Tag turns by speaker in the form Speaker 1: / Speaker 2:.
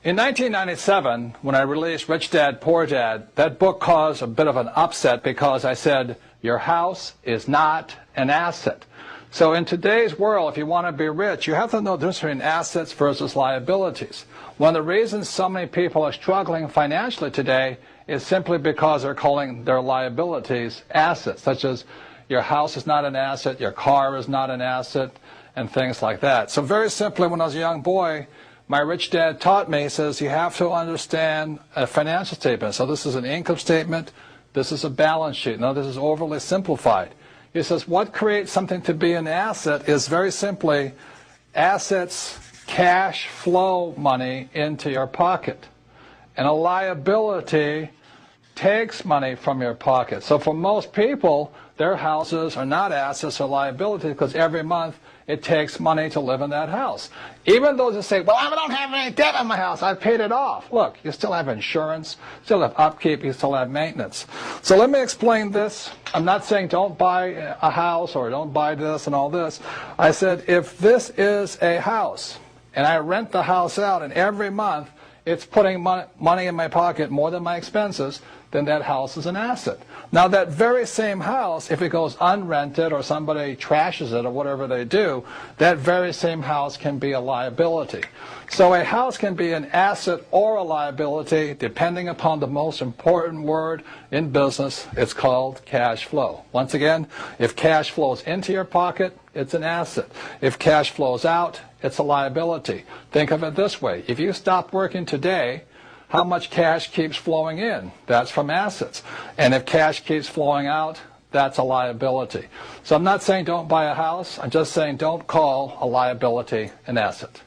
Speaker 1: In 1997, when I released Rich Dad, Poor Dad, that book caused a bit of an upset because I said, your house is not an asset. So in today's world, if you want to be rich, you have to know the difference between assets versus liabilities. One of the reasons so many people are struggling financially today is simply because they're calling their liabilities assets, such as your house is not an asset, your car is not an asset, and things like that. So very simply, when I was a young boy, my rich dad taught me, he says, you have to understand a financial statement. So this is an income statement, this is a balance sheet. Now this is overly simplified. He says what creates something to be an asset is very simply assets, cash flow money into your pocket. And a liability takes money from your pocket. So for most people, their houses are not assets or liabilities because every month it takes money to live in that house. Even those that say, well, I don't have any debt on my house, I've paid it off. Look, you still have insurance, still have upkeep, you still have maintenance. So let me explain this. I'm not saying don't buy a house or don't buy this and all this. I said if this is a house and I rent the house out and every month it's putting money in my pocket more than my expenses, then that house is an asset. Now that very same house, if it goes unrented or somebody trashes it or whatever they do, that very same house can be a liability. So a house can be an asset or a liability depending upon the most important word in business. It's called cash flow. Once again, if cash flows into your pocket, it's an asset. If cash flows out, it's a liability. Think of it this way. If you stop working today, how much cash keeps flowing in? That's from assets. And if cash keeps flowing out, that's a liability. So I'm not saying don't buy a house. I'm just saying don't call a liability an asset.